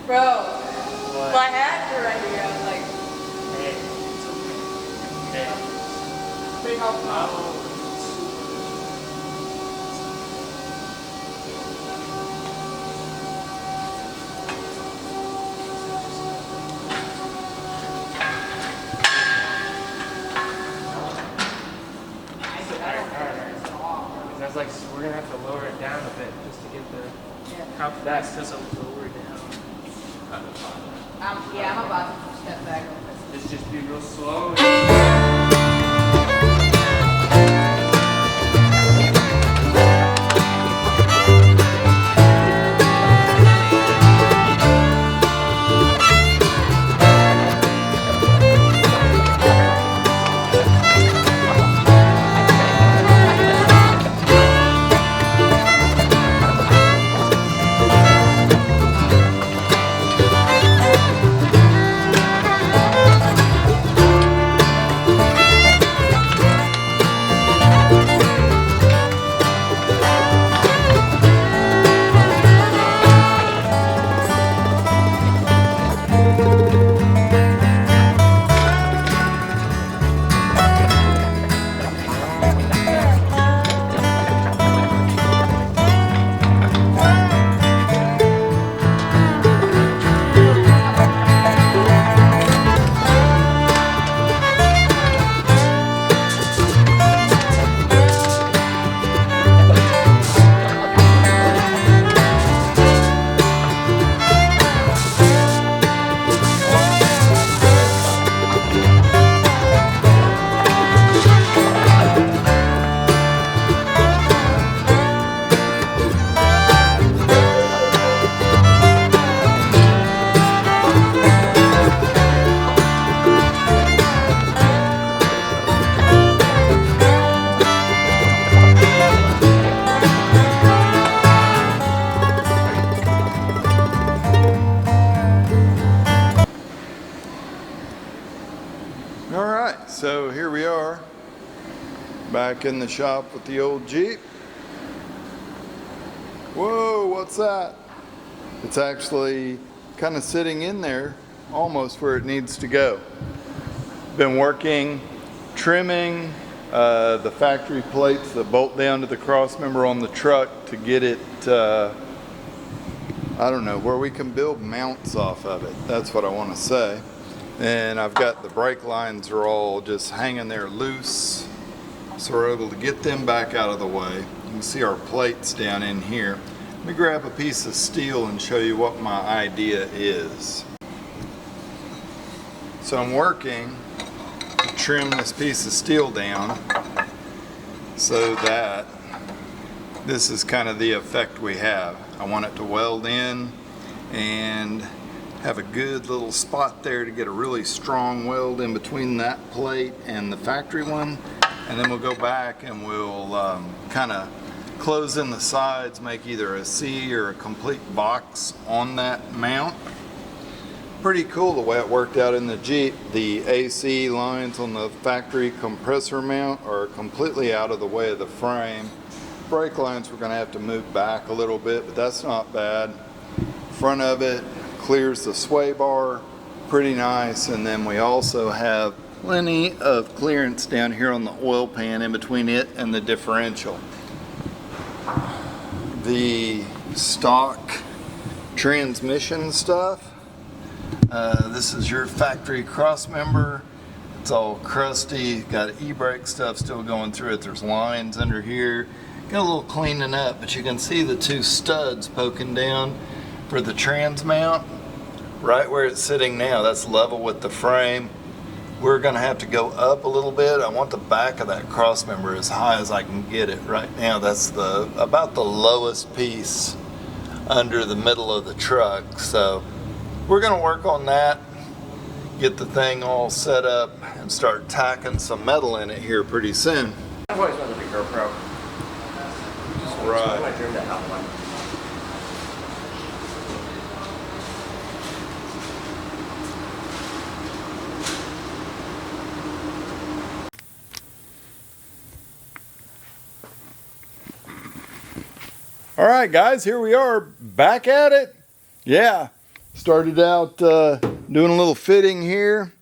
Bro, my hands are right here. I was like, Hey, it's okay. Hey. pretty helpful. That's like, we're gonna have to lower it down a bit just to get the. How fast does it lower down? Yeah, I'm about to step back. It's just be real slow. Alright, so here we are, back in the shop with the old Jeep. Whoa, what's that? It's actually kind of sitting in there, almost where it needs to go. Been working, trimming the factory plates that bolt down to the cross member on the truck to get it, I don't know, where we can build mounts off of it. That's what I want to say. And I've got the brake lines are all just hanging there loose, so we're able to get them back out of the way. You can see our plates down in here. Let me grab a piece of steel and show you what my idea is. So I'm working to trim this piece of steel down so that this is kind of the effect we have. I want it to weld in and have a good little spot there to get a really strong weld in between that plate and the factory one, and then we'll go back and we'll kind of close in the sides, make either a C or a complete box on that mount. Pretty cool the way it worked out in the Jeep. The AC lines on the factory compressor mount are completely out of the way of the frame. Brake lines we're going to have to move back a little bit, but that's not bad. Front of it clears the sway bar pretty nice, and then we also have plenty of clearance down here on the oil pan in between it and the differential. The stock transmission stuff, this is your factory cross member. It's all crusty, got e-brake stuff still going through it. There's lines under here, got a little cleaning up, but you can see the two studs poking down for the trans mount. Right where it's sitting now, that's level with the frame. We're gonna have to go up a little bit. I want the back of that cross member as high as I can get it. Right now, that's about the lowest piece under the middle of the truck. So we're gonna work on that, get the thing all set up, and start tacking some metal in it here pretty soon. I've always wanted to be GoPro. Right. I dreamed to have one. All right, guys, here we are back at it. Yeah, Started out doing a little fitting here.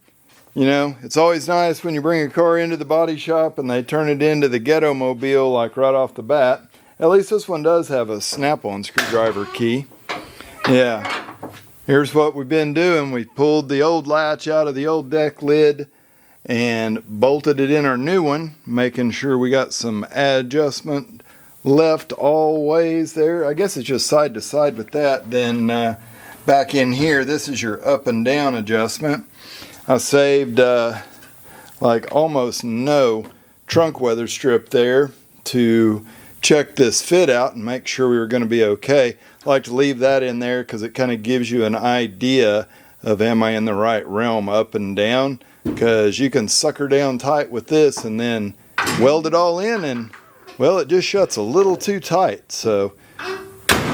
You know, it's always nice when you bring a car into the body shop and they turn it into the ghetto mobile like right off the bat. At least this one does have a snap-on screwdriver key. Yeah, here's what we've been doing. We pulled the old latch out of the old deck lid and bolted it in our new one, making sure we got some adjustment left all ways there. I guess it's just side to side with that. Then back in here, this is your up and down adjustment. I saved like almost no trunk weather strip there to check this fit out and make sure we were going to be okay. I like to leave that in there because it kind of gives you an idea of am I in the right realm up and down, because you can sucker down tight with this and then weld it all in and well, it just shuts a little too tight. So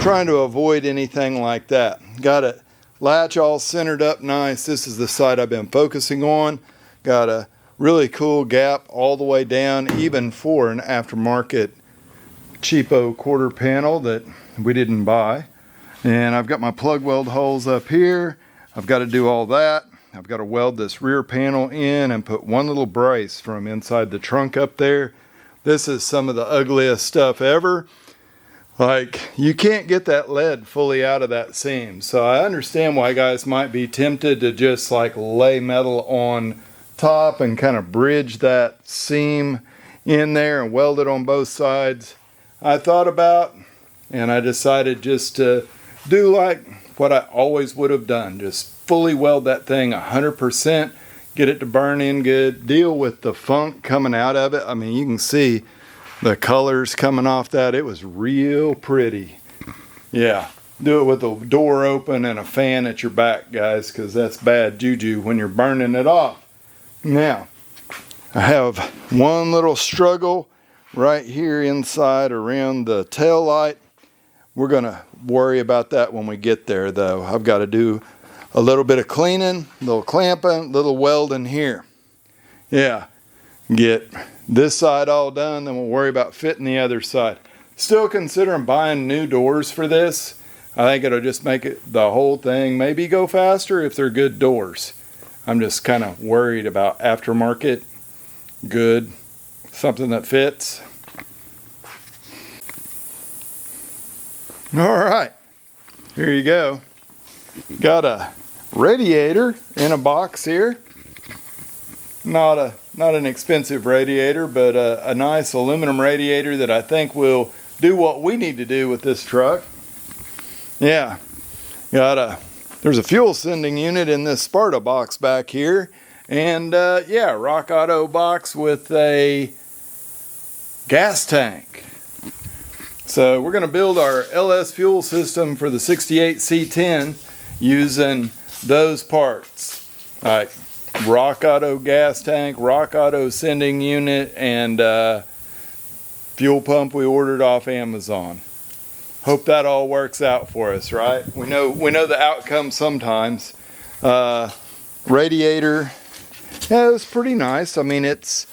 trying to avoid anything like that. Got it latch all centered up nice. This is the side I've been focusing on. Got a really cool gap all the way down, even for an aftermarket cheapo quarter panel that we didn't buy. And I've got my plug weld holes up here. I've got to do all that. I've got to weld this rear panel in and put one little brace from inside the trunk up there. This is some of the ugliest stuff ever. Like, you can't get that lead fully out of that seam. So I understand why guys might be tempted to just like lay metal on top and kind of bridge that seam in there and weld it on both sides. I thought about and I decided just to do like what I always would have done. Just fully weld that thing 100%, get it to burn in good, deal with the funk coming out of it. I mean, you can see the colors coming off that. It was real pretty. Yeah, do it with the door open and a fan at your back, guys, because that's bad juju when you're burning it off. Now, I have one little struggle right here inside around the tail light. We're going to worry about that when we get there, though. I've got to do a little bit of cleaning, a little clamping, a little welding here. Yeah, get this side all done, then we'll worry about fitting the other side. Still considering buying new doors for this. I think it'll just make it the whole thing maybe go faster if they're good doors. I'm just kind of worried about aftermarket, good, something that fits. All right, here you go. Got a radiator in a box here. Not an expensive radiator, but a nice aluminum radiator that I think will do what we need to do with this truck. Yeah, there's a fuel sending unit in this Sparta box back here, and yeah, Rock Auto box with a gas tank. So we're going to build our LS fuel system for the 68 C10 using those parts. All right. Rock Auto gas tank, Rock Auto sending unit, and fuel pump we ordered off Amazon. Hope that all works out for us, right? We know the outcome sometimes. Radiator, yeah, it was pretty nice. I mean, it's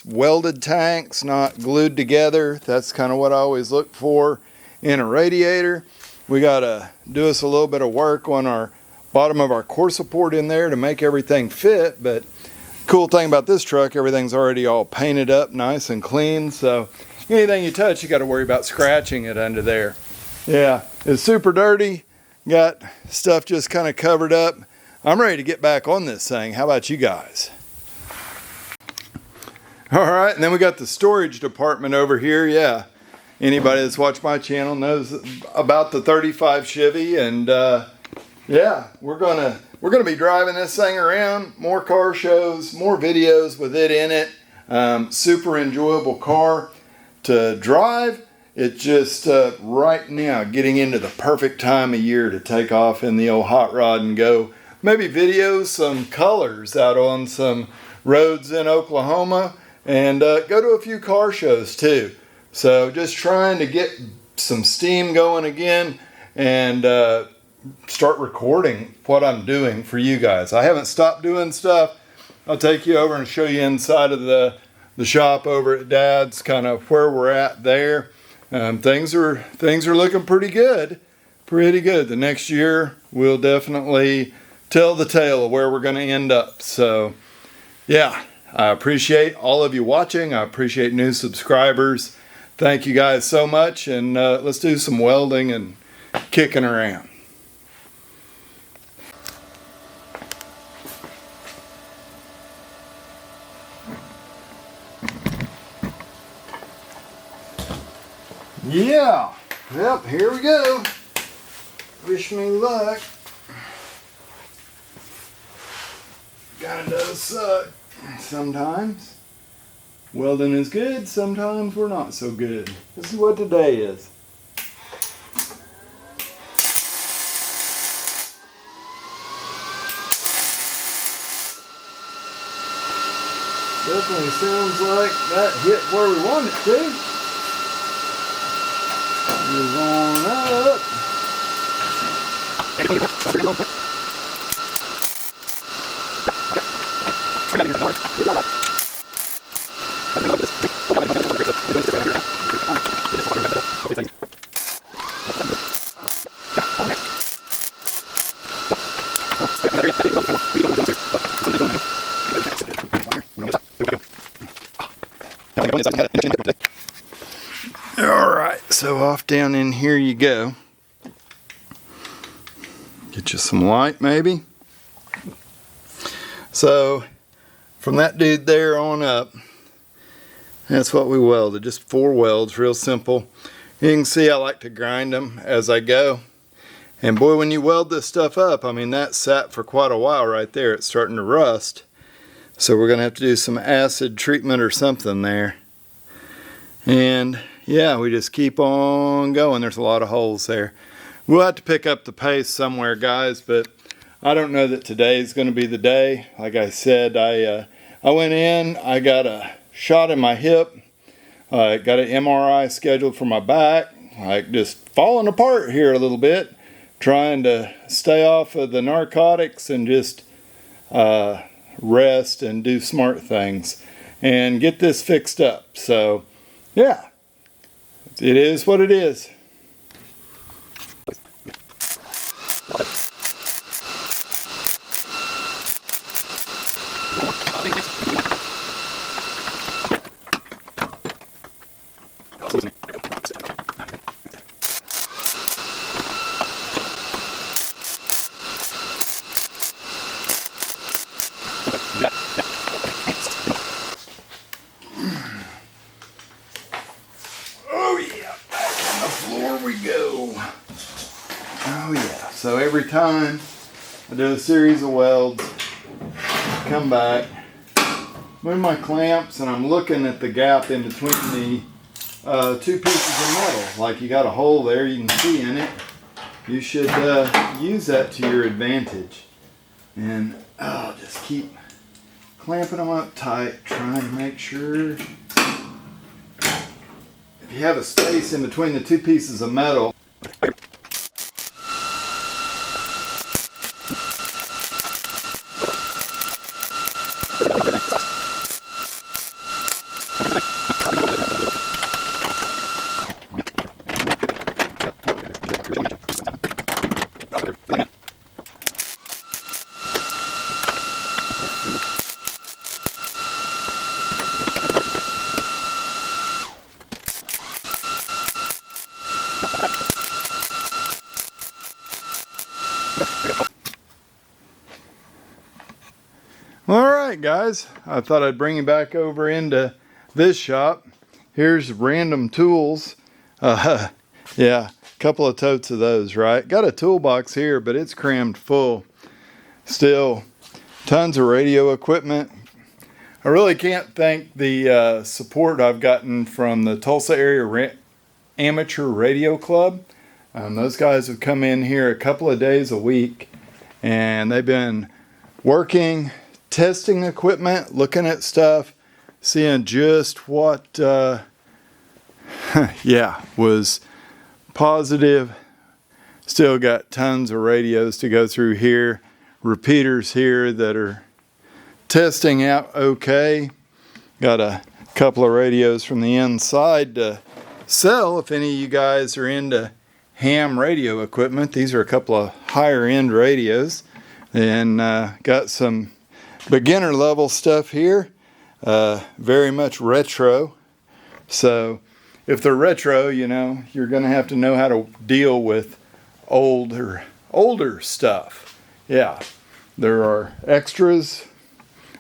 welded tanks, not glued together. That's kind of what I always look for in a radiator. We got to do us a little bit of work on our bottom of our core support in there to make everything fit. But cool thing about this truck, everything's already all painted up nice and clean. So anything you touch, you got to worry about scratching it under there. Yeah, it's super dirty. Got stuff just kind of covered up. I'm ready to get back on this thing. How about you guys? All right, and then we got the storage department over here. Yeah, anybody that's watched my channel knows about the 35 Chevy, and yeah, we're gonna be driving this thing around. More car shows, more videos with it in it. Super enjoyable car to drive. It's just right now getting into the perfect time of year to take off in the old hot rod and go maybe video some colors out on some roads in Oklahoma. And go to a few car shows too. So just trying to get some steam going again and start recording what I'm doing for you guys. I haven't stopped doing stuff. I'll take you over and show you inside of the shop over at Dad's, kind of where we're at there. Things are looking pretty good. pretty good. The next year we'll definitely tell the tale of where we're going to end up. So yeah, I appreciate all of you watching. I appreciate new subscribers. Thank you guys so much, and let's do some welding and kicking around. Yeah, yep, here we go. Wish me luck. Kinda does suck sometimes. Welding is good, sometimes we're not so good. This is what today is. Definitely sounds like that hit where we want it to. Move on up. Alright, so off down in here you go. Get you some light maybe. So from that dude there on up, that's what we welded. Just 4 welds, real simple. You can see I like to grind them as I go. And boy, when you weld this stuff up, I mean, that sat for quite a while right there. It's starting to rust. So we're going to have to do some acid treatment or something there. And yeah, we just keep on going. There's a lot of holes there. We'll have to pick up the pace somewhere, guys, but I don't know that today is going to be the day. Like I said, I went in, I got a shot in my hip, got an MRI scheduled for my back, like just falling apart here a little bit, trying to stay off of the narcotics and just rest and do smart things and get this fixed up. So yeah, it is what it is. Oh yeah, so every time I do a series of welds, come back, move my clamps, and I'm looking at the gap in between the 2 pieces of metal. Like you got a hole there, you can see in it. You should use that to your advantage. And just keep clamping them up tight, trying to make sure. If you have a space in between the 2 pieces of metal, Alright guys, I thought I'd bring you back over into this shop. Here's random tools. Yeah, a couple of totes of those, right? Got a toolbox here, but it's crammed full. Still, tons of radio equipment. I really can't thank the support I've gotten from the Tulsa Area Amateur Radio Club. Those guys have come in here a couple of days a week, and they've been working, testing equipment, looking at stuff, seeing just what yeah, was positive. Still got tons of radios to go through here, repeaters here that are testing out okay. Got a couple of radios from the inside to sell if any of you guys are into ham radio equipment. These are a couple of higher end radios. And got some beginner level stuff here. Very much retro. So if they're retro, you know, you're going to have to know how to deal with older stuff. Yeah, there are extras.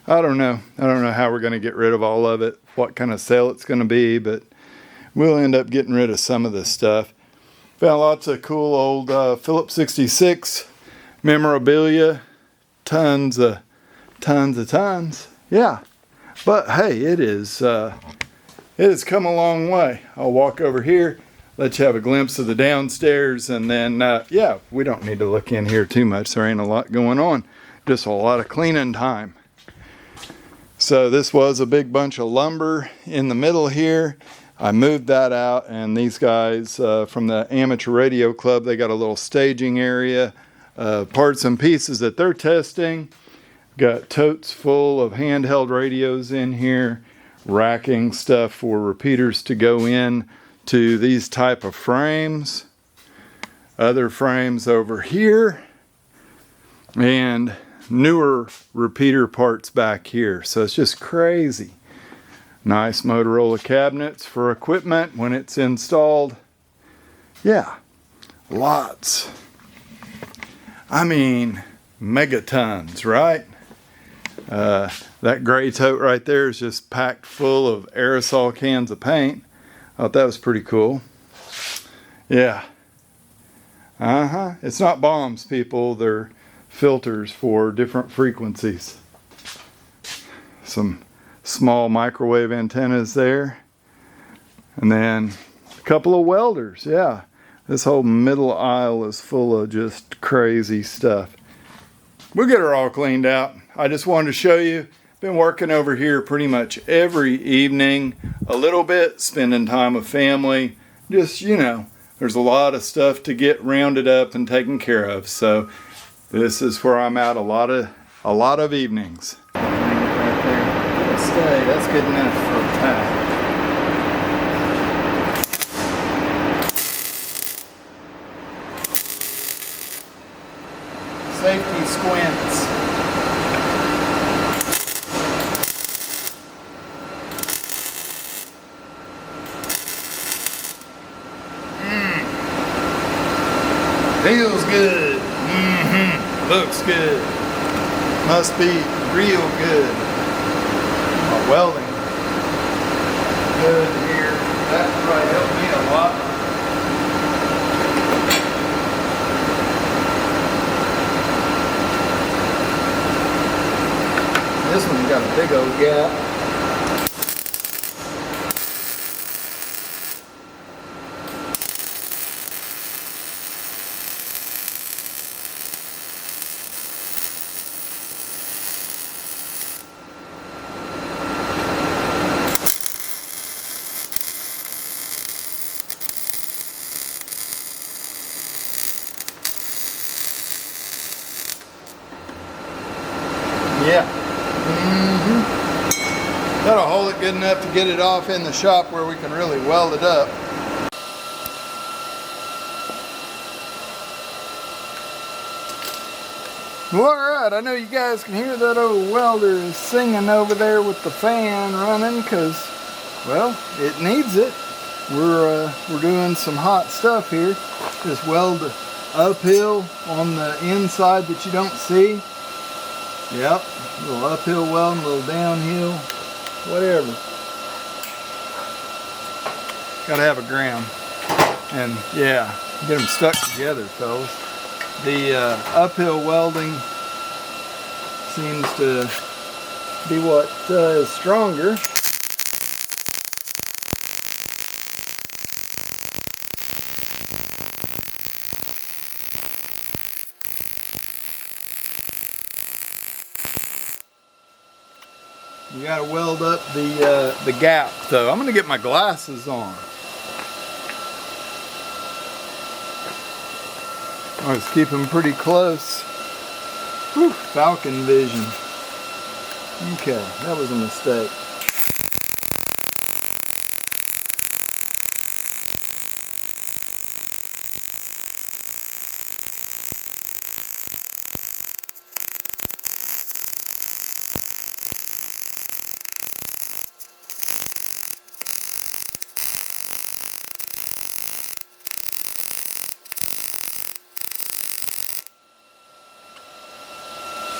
I don't know how we're going to get rid of all of it, what kind of sale it's going to be, but we'll end up getting rid of some of this stuff. Found lots of cool old Phillips 66 memorabilia, tons. Yeah, but hey, it has come a long way. I'll walk over here, let you have a glimpse of the downstairs, and then yeah, we don't need to look in here too much. There ain't a lot going on, just a lot of cleaning time. So this was a big bunch of lumber in the middle here. I moved that out, and these guys from the Amateur Radio Club, they got a little staging area, parts and pieces that they're testing. Got totes full of handheld radios in here, racking stuff for repeaters to go in to these type of frames. Other frames over here, and newer repeater parts back here. So it's just crazy. Nice Motorola cabinets for equipment when it's installed. Yeah, lots. I mean, megatons, right? That gray tote right there is just packed full of aerosol cans of paint. I thought that was pretty cool. Yeah. It's not bombs, people. They're filters for different frequencies. Some small microwave antennas there. And then a couple of welders. Yeah. This whole middle aisle is full of just crazy stuff. We'll get her all cleaned out. I just wanted to show you. Been working over here pretty much every evening, a little bit, spending time with family. Just, you know, there's a lot of stuff to get rounded up and taken care of. So this is where I'm at a lot of evenings. Right there. It'll stay. That's good enough for a time. Safety squints. Feels good. Looks good. Must be real good. My welding. Good here. That probably helped me a lot. This one's got a big old gap. Yeah. That'll hold it good enough to get it off in the shop where we can really weld it up. Well, alright, I know you guys can hear that old welder is singing over there with the fan running because, well, it needs it. We're doing some hot stuff here. Just weld uphill on the inside that you don't see. Yep, a little uphill welding, a little downhill, whatever. Gotta have a gram. And yeah, get them stuck together, fellas. The uphill welding seems to be what is stronger. You gotta weld up the gap though. I'm gonna get my glasses on. I was keeping pretty close. Whew, Falcon vision. Okay, that was a mistake.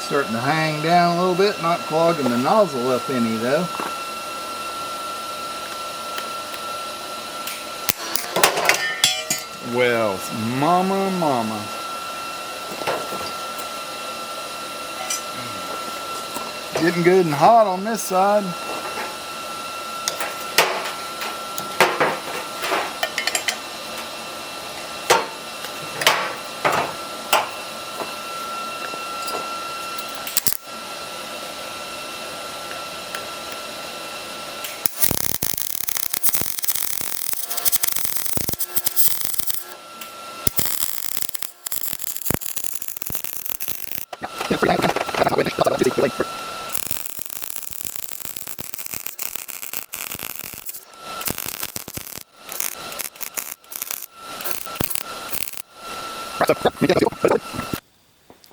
Starting to hang down a little bit, not clogging the nozzle up any though. Well, mama. Getting good and hot on this side.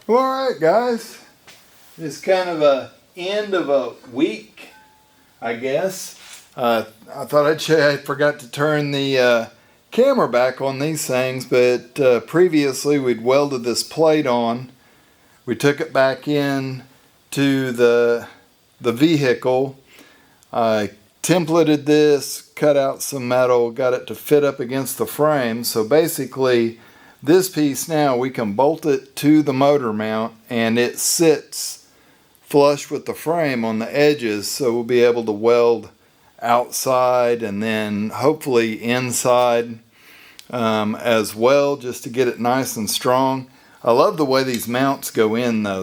Well, alright guys, it's kind of a end of a week, I guess. I thought I'd show you, I forgot to turn the camera back on these things, but previously we'd welded this plate on. We took it back in to the vehicle. I templated this, cut out some metal, got it to fit up against the frame. So basically this piece now we can bolt it to the motor mount and it sits flush with the frame on the edges, so we'll be able to weld outside and then hopefully inside as well, just to get it nice and strong. I love the way these mounts go in though.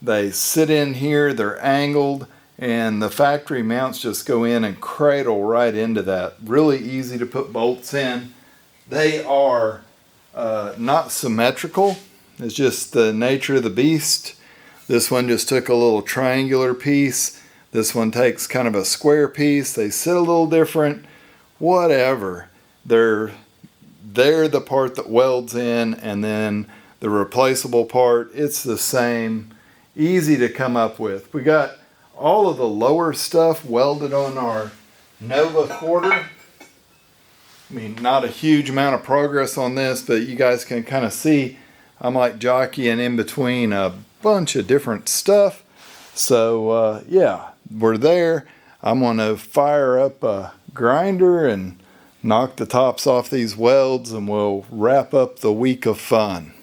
They sit in here, they're angled, and the factory mounts just go in and cradle right into that. Really easy to put bolts in. They are not symmetrical. It's just the nature of the beast. This one just took a little triangular piece. This one takes kind of a square piece. They sit a little different. Whatever. They're the part that welds in, and then the replaceable part, it's the same. Easy to come up with. We got all of the lower stuff welded on our Nova quarter. I mean, not a huge amount of progress on this, but you guys can kind of see I'm like jockeying in between a bunch of different stuff. So yeah, we're there. I'm going to fire up a grinder and knock the tops off these welds, and we'll wrap up the week of fun.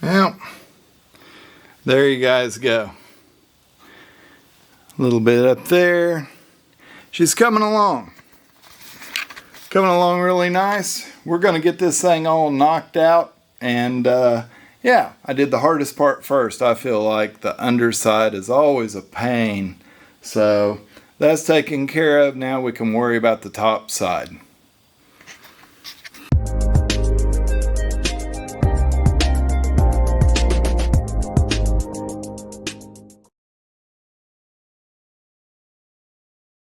Well, there you guys go. A little bit up there. She's coming along. Coming along really nice. We're going to get this thing all knocked out. And yeah, I did the hardest part first. I feel like the underside is always a pain. So that's taken care of. Now we can worry about the top side.